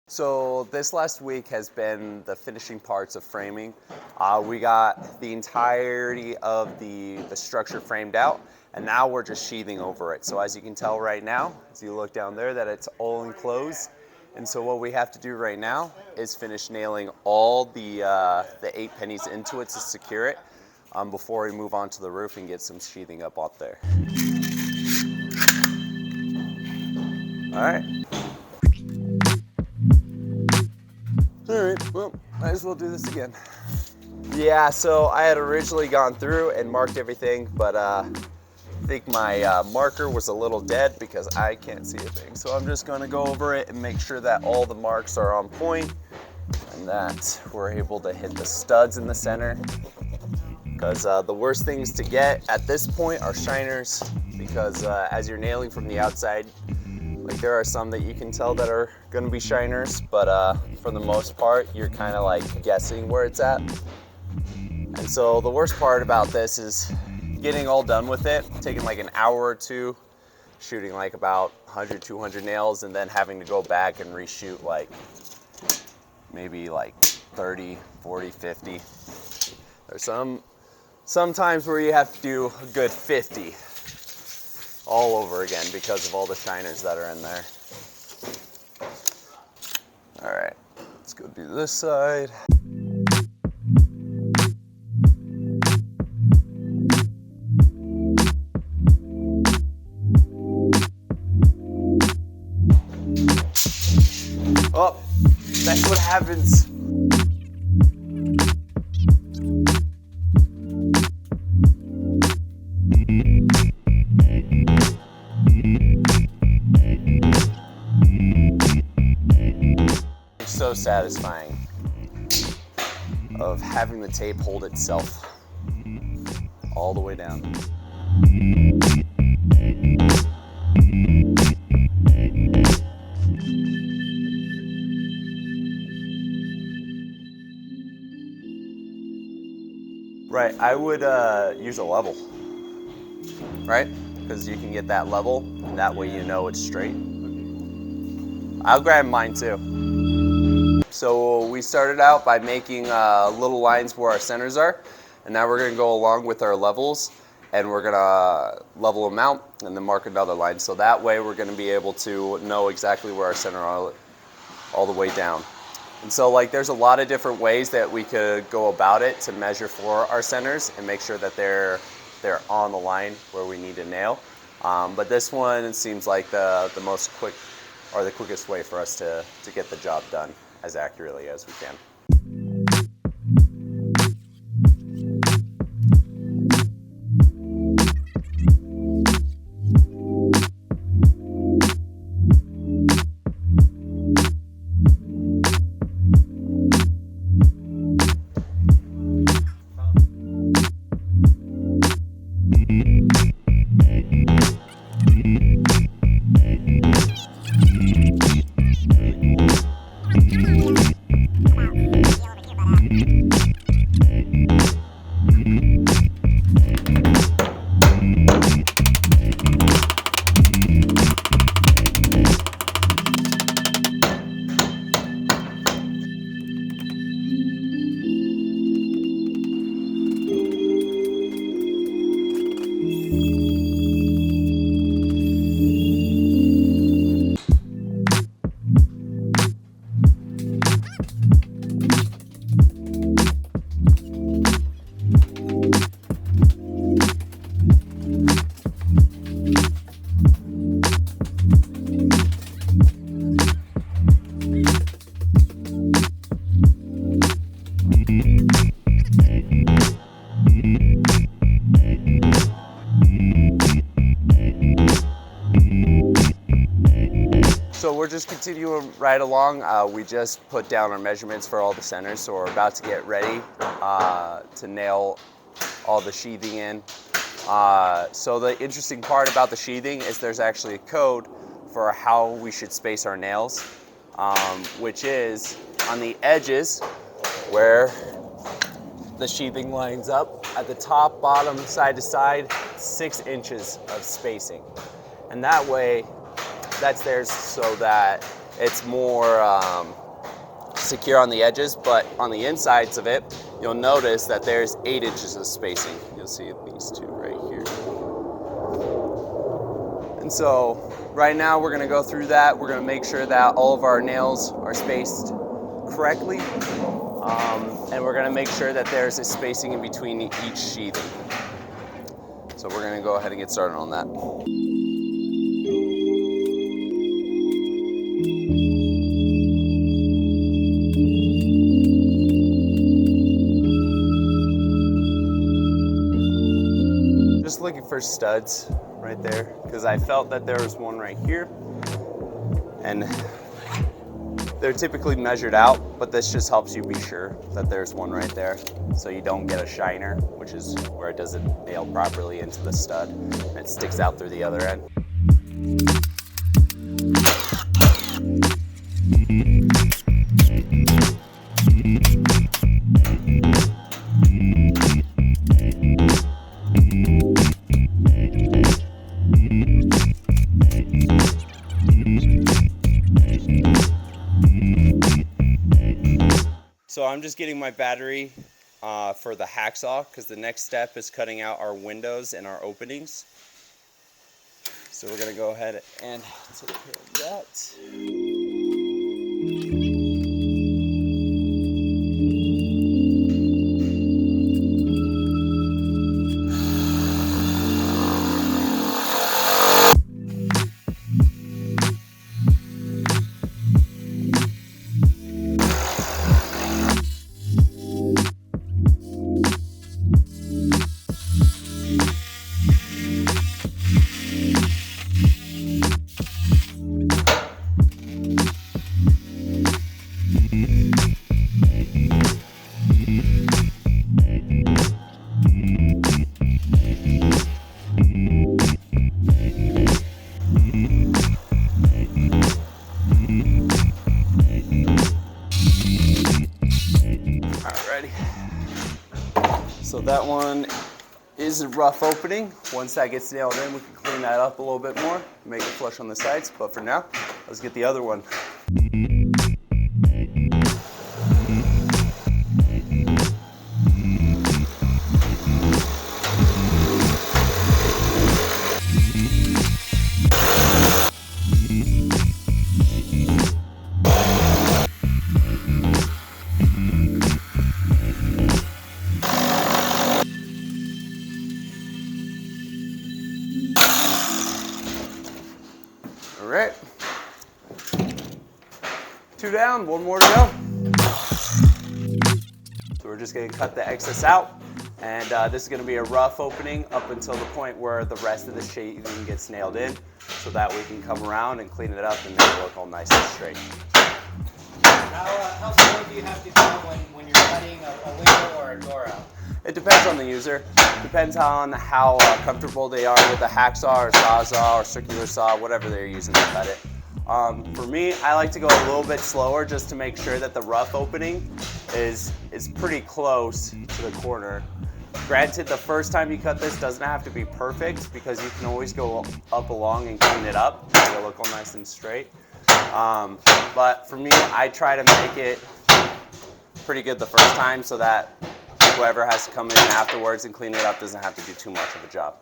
So this last week has been the finishing parts of framing. We got the entirety of the structure framed out, and now we're just sheathing over it. So as you can tell right now, as you look down there, that it's all enclosed. And so what we have to do right now is finish nailing all the 8 pennies into it to secure it before we move on to the roof and get some sheathing up there. All right. All right, well, might as well do this again. Yeah, so I had originally gone through and marked everything, but I think my marker was a little dead because I can't see a thing. So I'm just gonna go over it and make sure that all the marks are on point and that we're able to hit the studs in the center. Because the worst things to get at this point are shiners, because as you're nailing from the outside, like there are some that you can tell that are gonna be shiners, but for the most part, you're kind of like guessing where it's at. And so the worst part about this is getting all done with it, taking like an hour or two, shooting like about 100, 200 nails, and then having to go back and reshoot like maybe like 30, 40, 50. There's some times where you have to do a good 50 all over again because of all the shiners that are in there. All right, let's go do this side. Oh, that's what happens. So satisfying of having the tape hold itself all the way down. Right, I would use a level, right? Because you can get that level, and that way you know it's straight. I'll grab mine too. So we started out by making little lines where our centers are, and now we're gonna go along with our levels, and we're gonna level them out and then mark another line. So that way we're gonna be able to know exactly where our center are all the way down. And so like there's a lot of different ways that we could go about it to measure for our centers and make sure that they're on the line where we need to nail. But this one seems like the most quick or the quickest way for us to get the job done as accurately as we can. So we're just continuing right along. We just put down our measurements for all the centers, so we're about to get ready to nail all the sheathing in. So the interesting part about the sheathing is there's actually a code for how we should space our nails, which is on the edges where the sheathing lines up at the top, bottom, side to side, 6 inches of spacing. And that way, that's there so that it's more secure on the edges, but on the insides of it, you'll notice that there's 8 inches of spacing. You'll see these two right here. And so right now we're gonna go through that. We're gonna make sure that all of our nails are spaced correctly. And we're gonna make sure that there's a spacing in between each sheathing. So we're gonna go ahead and get started on that. Just looking for studs right there, because I felt that there was one right here, and they're typically measured out, but this just helps you be sure that there's one right there, so you don't get a shiner, which is where it doesn't nail properly into the stud, and it sticks out through the other end. So I'm just getting my battery for the hacksaw, because the next step is cutting out our windows and our openings. So we're gonna go ahead and take care of that. So that one is a rough opening. Once that gets nailed in, we can clean that up a little bit more, make it flush on the sides. But for now, let's get the other one. All right, 2 down, 1 more to go. So we're just gonna cut the excess out, and this is gonna be a rough opening up until the point where the rest of the sheathing gets nailed in, so that we can come around and clean it up and make it look all nice and straight. How slow do you have to go when you're cutting a window or a door out? It depends on the user. Depends on how comfortable they are with a hacksaw or sawzall or circular saw, whatever they're using to cut it. For me, I like to go a little bit slower just to make sure that the rough opening is pretty close to the corner. Granted, the first time you cut this doesn't have to be perfect, because you can always go up along and clean it up. It'll look all nice and straight. But for me, I try to make it pretty good the first time, so that whoever has to come in afterwards and clean it up doesn't have to do too much of a job.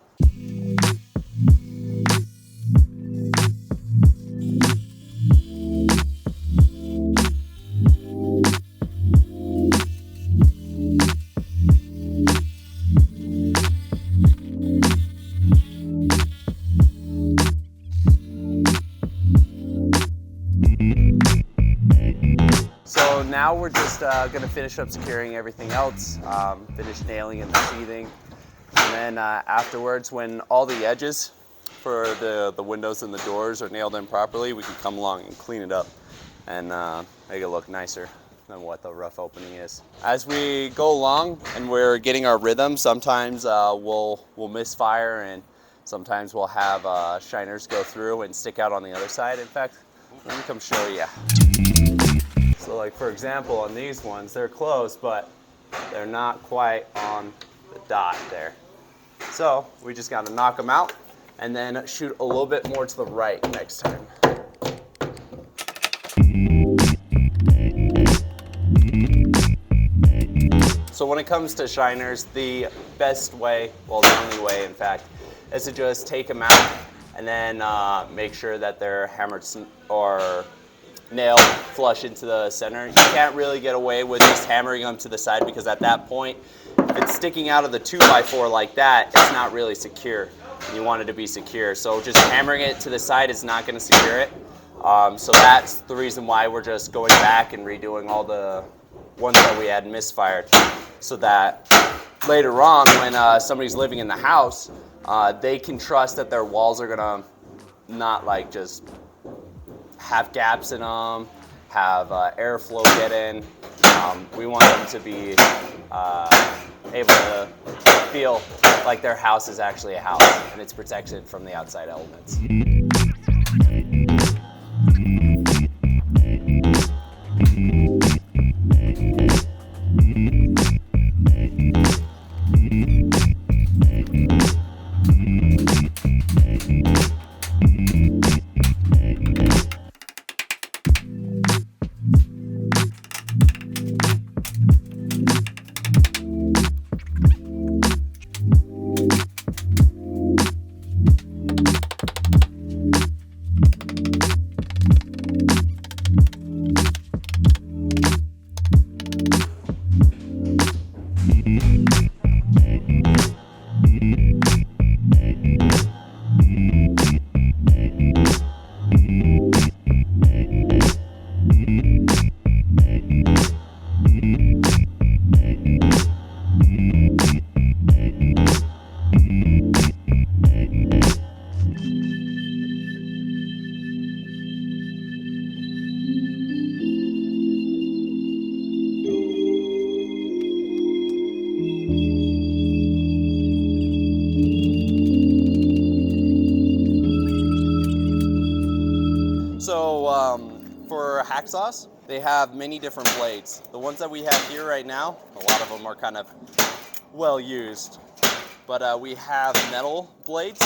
So now we're just gonna finish up securing everything else, finish nailing in the sheathing, and then afterwards, when all the edges for the windows and the doors are nailed in properly, we can come along and clean it up and make it look nicer than what the rough opening is. As we go along and we're getting our rhythm, sometimes we'll misfire, and sometimes we'll have shiners go through and stick out on the other side. In fact, let me come show you. So like for example, on these ones, they're close, but they're not quite on the dot there. So we just gotta knock them out and then shoot a little bit more to the right next time. So when it comes to shiners, the best way, well the only way in fact, is to just take them out and then make sure that they're hammered or nailed flush into the center. You can't really get away with just hammering them to the side, because at that point, if it's sticking out of the 2x4 like that, it's not really secure. You want it to be secure. So just hammering it to the side is not going to secure it. So that's the reason why we're just going back and redoing all the ones that we had misfired, so that later on when somebody's living in the house, they can trust that their walls are gonna not like just have gaps in them, have airflow get in. We want them to be able to feel like their house is actually a house and it's protected from the outside elements. For hacksaws, they have many different blades. The ones that we have here right now, a lot of them are kind of well used, but we have metal blades,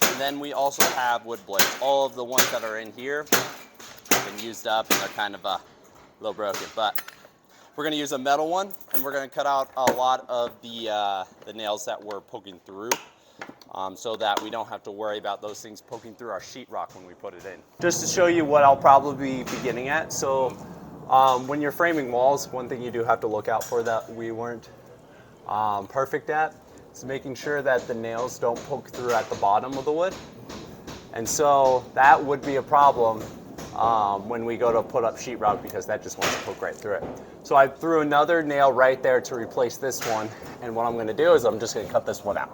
and then we also have wood blades. All of the ones that are in here have been used up and they're kind of a little broken, but we're going to use a metal one, and we're going to cut out a lot of the nails that we're poking through. So that we don't have to worry about those things poking through our sheetrock when we put it in. Just to show you what I'll probably be beginning at. So when you're framing walls, one thing you do have to look out for that we weren't perfect at is making sure that the nails don't poke through at the bottom of the wood. And so that would be a problem when we go to put up sheetrock, because that just wants to poke right through it. So I threw another nail right there to replace this one, and what I'm going to do is I'm just going to cut this one out.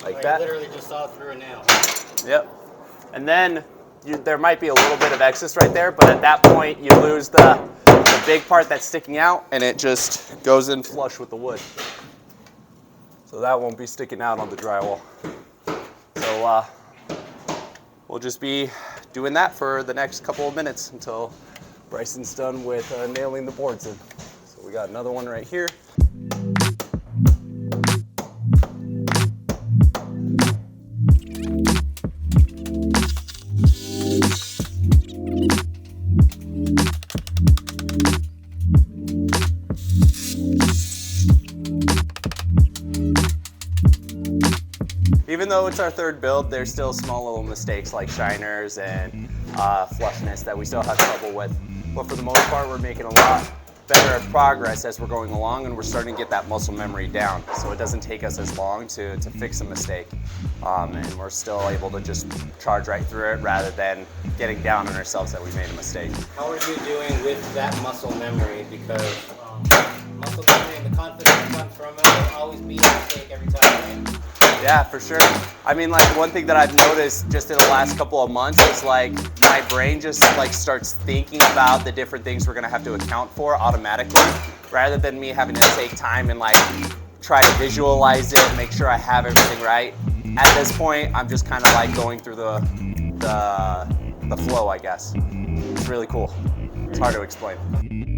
Like that. You literally just saw through a nail. Yep. And then there might be a little bit of excess right there, but at that point you lose the big part that's sticking out, and it just goes in flush with the wood. So that won't be sticking out on the drywall. So we'll just be doing that for the next couple of minutes until Bryson's done with nailing the boards in. So we got another one right here. Even though it's our third build, there's still small little mistakes like shiners and flushness that we still have trouble with. But for the most part, we're making a lot better progress as we're going along, and we're starting to get that muscle memory down. So it doesn't take us as long to fix a mistake. And we're still able to just charge right through it rather than getting down on ourselves that we made a mistake. How are you doing with that muscle memory? Because muscle memory and the confidence comes from it will always be a mistake every time, right? Yeah, for sure. I mean, like, one thing that I've noticed just in the last couple of months is like my brain just like starts thinking about the different things we're gonna have to account for automatically, rather than me having to take time and like try to visualize it and make sure I have everything right. At this point, I'm just kind of like going through the flow, I guess. It's really cool. It's hard to explain.